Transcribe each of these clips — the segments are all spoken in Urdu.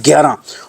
11।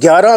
11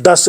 10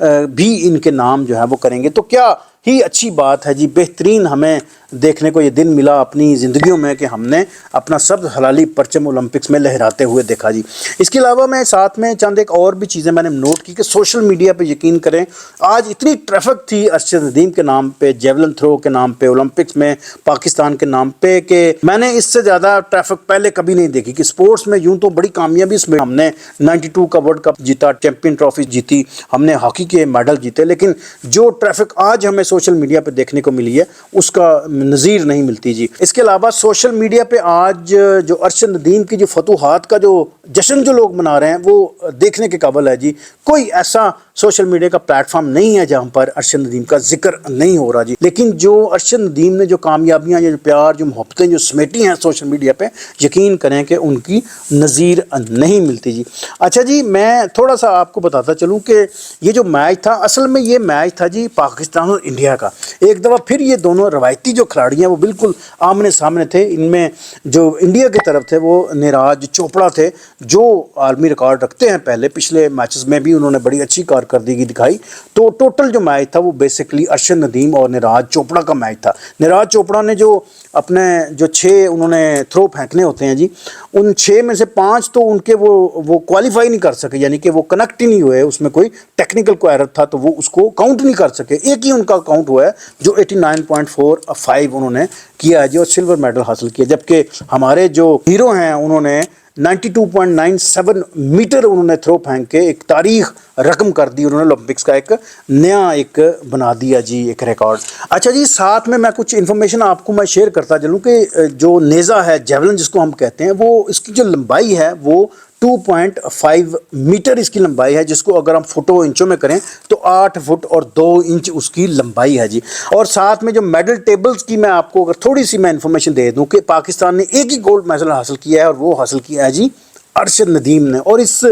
بھی ان کے نام جو ہے وہ کریں گے. تو کیا ہی اچھی بات ہے جی, بہترین ہمیں دیکھنے کو یہ دن ملا اپنی زندگیوں میں کہ ہم نے اپنا سبز حلالی پرچم اولمپکس میں لہراتے ہوئے دیکھا جی. اس کے علاوہ میں ساتھ میں چند ایک اور بھی چیزیں میں نے نوٹ کی کہ سوشل میڈیا پہ یقین کریں آج اتنی ٹریفک تھی ارشد ندیم کے نام پہ, جیولن تھرو کے نام پہ, اولمپکس میں پاکستان کے نام پہ, کہ میں نے اس سے زیادہ ٹریفک پہلے کبھی نہیں دیکھی. کہ سپورٹس میں یوں تو بڑی کامیابی اس میں ہم نے 92 کا ورلڈ کپ جیتا, چیمپئن ٹرافی جیتی, ہم نے ہاکی کے میڈل جیتے, لیکن جو ٹریفک آج ہمیں سوشل میڈیا پہ دیکھنے کو ملی ہے اس کا نظیر نہیں ملتی جی. اس کے علاوہ سوشل میڈیا پہ آج جو ارشد ندیم کی جو فتوحات کا جو جشن جو لوگ منا رہے ہیں وہ دیکھنے کے قابل ہے جی. کوئی ایسا سوشل میڈیا کا پلیٹ فارم نہیں ہے جہاں پر ارشد ندیم کا ذکر نہیں ہو رہا جی. لیکن جو ارشد ندیم نے جو کامیابیاں, جو پیار, جو محبتیں جو سمیٹی ہیں سوشل میڈیا پہ, یقین کریں کہ ان کی نظیر نہیں ملتی جی. اچھا جی, میں تھوڑا سا آپ کو بتاتا چلوں کہ یہ جو میچ تھا اصل میں یہ میچ تھا جی پاکستان اور انڈیا کا. ایک دفعہ پھر یہ دونوں روایتی جو کھلاڑی ہیں وہ بالکل آمنے سامنے تھے. ان میں جو انڈیا کی طرف تھے وہ نیراج چوپڑا تھے جو عالمی ریکارڈ رکھتے ہیں, پچھلے میچز میں بھی انہوں نے بڑی اچھی کارکردگی دکھائی. تو ٹوٹل جو میچ تھا وہ بیسکلی ارشد ندیم اور نیراج چوپڑا کا میچ تھا. نیراج چوپڑا نے جو اپنے جو 6 انہوں نے تھرو پھینکنے ہوتے ہیں جی, ان 6 میں سے 5 تو ان کے وہ کوالیفائی نہیں کر سکے, یعنی کہ وہ کنیکٹ ہی نہیں ہوئے, اس میں کوئی ٹیکنیکل کو ایرر تھا تو وہ اس کو کاؤنٹ نہیں کر سکے. ایک ہی ان کا کاؤنٹ ہوا ہے جو 89.45 انہوں نے کیا ہے جی, اور سلور میڈل حاصل کیا. جبکہ ہمارے جو ہیرو ہیں انہوں نے 92.97 میٹر انہوں نے تھرو پھینک کے ایک تاریخ رقم کر دی, انہوں نے اولمپکس کا ایک نیا ایک بنا دیا جی, ایک ریکارڈ. اچھا جی, ساتھ میں کچھ انفارمیشن آپ کو میں شیئر کرتا چلوں کہ جو نیزا ہے, جیولن جس کو ہم کہتے ہیں, وہ اس کی جو لمبائی ہے وہ 2.5 میٹر اس کی لمبائی ہے, جس کو اگر ہم فٹوں انچوں میں کریں تو 8 فٹ اور 2 انچ اس کی لمبائی ہے جی. اور ساتھ میں جو میڈل ٹیبلز کی میں آپ کو اگر تھوڑی سی میں انفارمیشن دے دوں کہ پاکستان نے ایک ہی گولڈ میڈل حاصل کیا ہے اور وہ حاصل کیا ہے جی ارشد ندیم نے. اور اس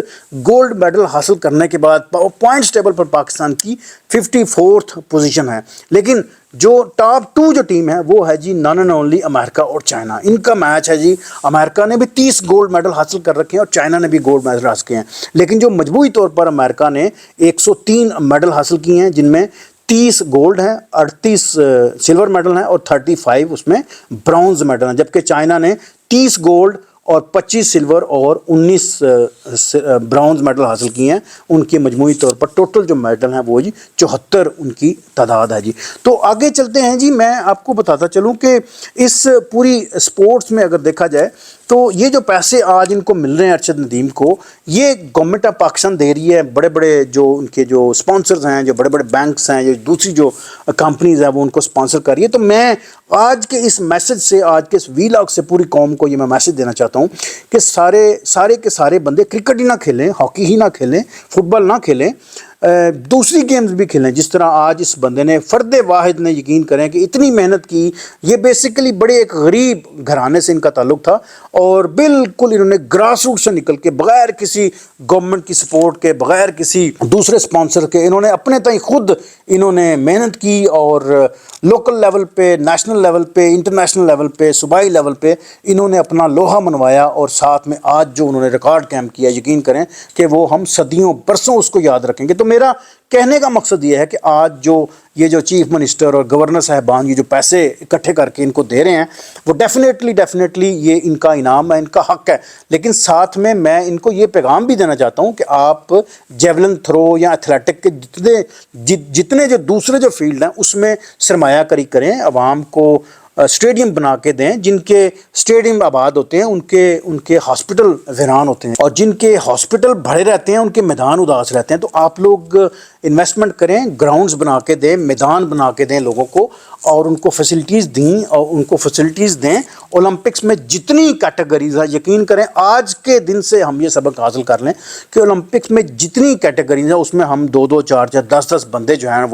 گولڈ میڈل حاصل کرنے کے بعد پوائنٹس ٹیبل پر پاکستان کی 54th پوزیشن ہے. لیکن جو ٹاپ 2 جو ٹیم ہے وہ ہے جی نان اینڈ اونلی امریکہ اور چائنا. ان کا میچ ہے جی, امریکہ نے بھی 30 گولڈ میڈل حاصل کر رکھے ہیں اور چائنا نے بھی گولڈ میڈل حاصل کیے ہیں. لیکن جو مجموعی طور پر امریکہ نے 103 میڈل حاصل کیے ہیں, جن میں 30 گولڈ ہیں, 38 سلور میڈل ہیں اور 35 اس میں برونز میڈل ہیں. جبکہ چائنا نے 30 گولڈ اور 25 سلور اور 19 برونز میڈل حاصل کیے ہیں. ان کے مجموعی طور پر ٹوٹل جو میڈل ہیں وہ جی 74 ان کی تعداد ہے جی. تو آگے چلتے ہیں جی, میں آپ کو بتاتا چلوں کہ اس پوری سپورٹس میں اگر دیکھا جائے تو یہ جو پیسے آج ان کو مل رہے ہیں ارشد ندیم کو, یہ گورنمنٹ آف پاکستان دے رہی ہے. بڑے بڑے جو ان کے جو سپانسرز ہیں, جو بڑے بڑے بینکس ہیں, جو دوسری جو کمپنیز ہیں وہ ان کو سپانسر کر رہی ہے. تو میں آج کے اس میسج سے, آج کے اس ویلاگ سے پوری قوم کو یہ میں میسج دینا چاہتا ہوں کہ سارے کے سارے بندے کرکٹ ہی نہ کھیلیں, ہاکی ہی نہ کھیلیں, فٹ بال نہ کھیلیں, دوسری گیمز بھی کھیلیں. جس طرح آج اس بندے نے, فرد واحد نے, یقین کریں کہ اتنی محنت کی. یہ بیسیکلی بڑے ایک غریب گھرانے سے ان کا تعلق تھا اور بالکل انہوں نے گراس روٹ سے نکل کے, بغیر کسی گورنمنٹ کی سپورٹ کے, بغیر کسی دوسرے سپانسر کے, انہوں نے اپنے تئیں خود انہوں نے محنت کی اور لوکل لیول پہ, نیشنل لیول پہ, انٹرنیشنل لیول پہ, صوبائی لیول پہ انہوں نے اپنا لوہا منوایا. اور ساتھ میں آج جو انہوں نے ریکارڈ قائم کیا, یقین کریں کہ وہ ہم صدیوں برسوں اس کو یاد رکھیں گے. تو میرا کہنے کا مقصد یہ ہے کہ آج جو یہ جو چیف منسٹر اور گورنر صاحبان یہ جو پیسے اکٹھے کر کے ان کو دے رہے ہیں وہ ڈیفینیٹلی یہ ان کا انعام ہے, ان کا حق ہے. لیکن ساتھ میں ان کو یہ پیغام بھی دینا چاہتا ہوں کہ آپ جیولن تھرو یا ایتھلیٹک کے جتنے جو دوسرے جو فیلڈ ہیں اس میں سرمایہ کاری کریں, عوام کو اسٹیڈیم بنا کے دیں. جن کے اسٹیڈیم آباد ہوتے ہیں ان کے ہاسپٹل ویران ہوتے ہیں, اور جن کے ہاسپٹل بھرے رہتے ہیں ان کے میدان اداس رہتے ہیں. تو آپ لوگ انویسٹمنٹ کریں, گراؤنڈز بنا کے دیں, میدان بنا کے دیں لوگوں کو, اور ان کو فیسلٹیز دیں. اولمپکس میں جتنی کیٹیگریز ہیں, یقین کریں آج کے دن سے ہم یہ سبق حاصل کر لیں کہ اولمپکس میں جتنی کیٹیگریز ہیں اس میں ہم 2 4 10 بندے جو ہیں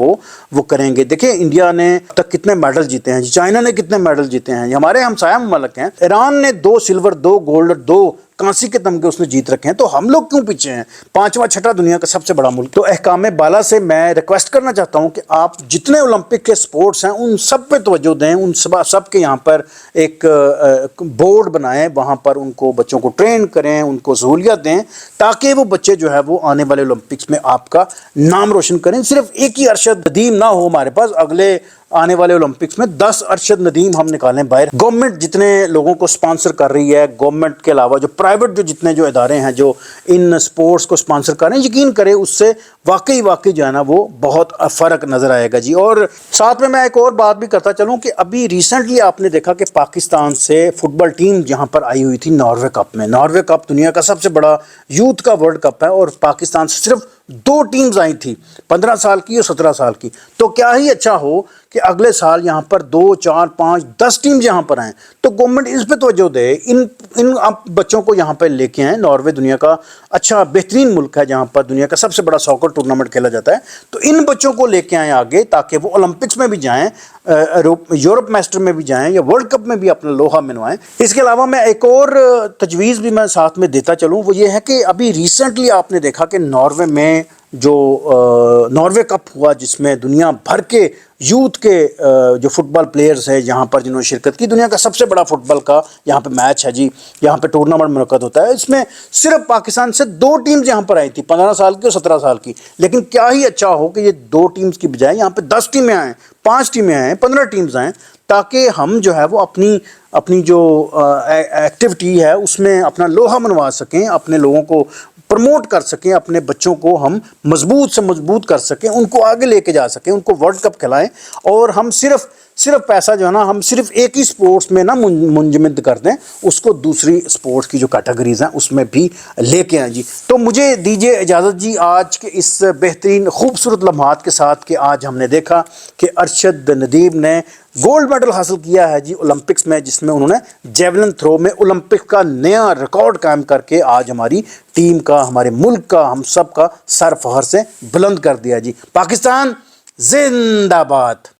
وہ کریں گے. دیکھیں انڈیا نے اب تک کتنے میڈل جیتے ہیں, چائنا نے کتنے میڈل جیتے ہیں, ہمارے ہمسایہ ممالک ہیں. ایران نے 2 سلور 2 گولڈ 2 کانسی کے تمغے اس نے جیت رکھے ہیں، تو ہم لوگ کیوں پیچھے ہیں؟ پانچواں چھٹا دنیا کا سب سے بڑا ملک۔ تو احکام بالا سے میں ریکویسٹ کرنا چاہتا ہوں کہ آپ جتنے اولمپک کے سپورٹس ہیں ان سب پہ توجہ دیں، ان سب کے یہاں پر ایک بورڈ بنائیں، وہاں پر ان کو بچوں کو ٹرین کریں، ان کو سہولیات دیں، تاکہ وہ بچے جو ہے وہ آنے والے اولمپکس میں آپ کا نام روشن کریں۔ صرف ایک ہی ارشد ندیم نہ ہو ہمارے پاس، اگلے آنے والے اولمپکس میں 10 ارشد ندیم ہم نکالیں باہر۔ گورنمنٹ جتنے لوگوں کو سپانسر کر رہی ہے، گورنمنٹ کے علاوہ جو پرائیویٹ جتنے ادارے ہیں جو ان سپورٹس کو سپانسر کر رہے ہیں، یقین کریں اس سے واقعی جو ہے نا وہ بہت فرق نظر آئے گا جی۔ اور ساتھ میں ایک اور بات بھی کرتا چلوں کہ ابھی ریسنٹلی آپ نے دیکھا کہ پاکستان سے فٹ بال ٹیم جہاں پر آئی ہوئی تھی ناروے کپ میں۔ ناروے کپ دنیا کا سب سے بڑا یوتھ کا ورلڈ کپ ہے، اور پاکستان سے صرف 2 ٹیمز آئی تھی، 15 سال کی اور 17 سال کی۔ تو کیا ہی اچھا ہو کہ اگلے سال یہاں پر 2 4 5 10 ٹیمز یہاں پر آئیں، تو گورنمنٹ اس پہ توجہ دے، ان بچوں کو یہاں پہ لے کے آئیں۔ ناروے دنیا کا اچھا بہترین ملک ہے جہاں پر دنیا کا سب سے بڑا ساکر ٹورنامنٹ کھیلا جاتا ہے، تو ان بچوں کو لے کے آئیں آگے، تاکہ وہ اولمپکس میں بھی جائیں، یورپ میسٹر میں بھی جائیں، یا ورلڈ کپ میں بھی اپنا لوہا منوائیں۔ اس کے علاوہ میں ایک اور تجویز بھی میں ساتھ میں دیتا چلوں، وہ یہ ہے کہ ابھی ریسنٹلی آپ نے دیکھا کہ ناروے میں جو ناروے کپ ہوا، جس میں دنیا بھر کے یوتھ کے جو فٹ بال پلیئرز ہیں یہاں پر جنہوں نے شرکت کی، دنیا کا سب سے بڑا فٹ بال کا یہاں پہ میچ ہے جی، یہاں پہ ٹورنامنٹ منعقد ہوتا ہے۔ اس میں صرف پاکستان سے 2 ٹیمز یہاں پر آئی تھی، 15 سال کی اور 17 سال کی، لیکن کیا ہی اچھا ہو کہ یہ 2 ٹیمز کی بجائے یہاں پہ 10 ٹیمیں آئیں، 5 ٹیمیں آئیں، 15 ٹیمز آئیں، تاکہ ہم جو ہے وہ اپنی جو ایکٹیویٹی ہے اس میں اپنا لوہا منوا سکیں، اپنے لوگوں کو پروموٹ کر سکیں، اپنے بچوں کو ہم مضبوط سے مضبوط کر سکیں، ان کو آگے لے کے جا سکیں، ان کو ورلڈ کپ کھلائیں، اور ہم صرف پیسہ جو ہے نا ہم صرف ایک ہی سپورٹس میں نہ منجمد کر دیں، اس کو دوسری سپورٹس کی جو کیٹیگریز ہیں اس میں بھی لے کے آئیں جی۔ تو مجھے دیجیے اجازت جی آج کے اس بہترین خوبصورت لمحات کے ساتھ کہ آج ہم نے دیکھا کہ ارشد ندیم نے گولڈ میڈل حاصل کیا ہے جی اولمپکس میں، جس میں انہوں نے جیولن تھرو میں اولمپک کا نیا ریکارڈ قائم کر کے آج ہماری ٹیم کا، ہمارے ملک کا، ہم سب کا سر فخر سے بلند کر دیا جی۔ پاکستان زندہ باد۔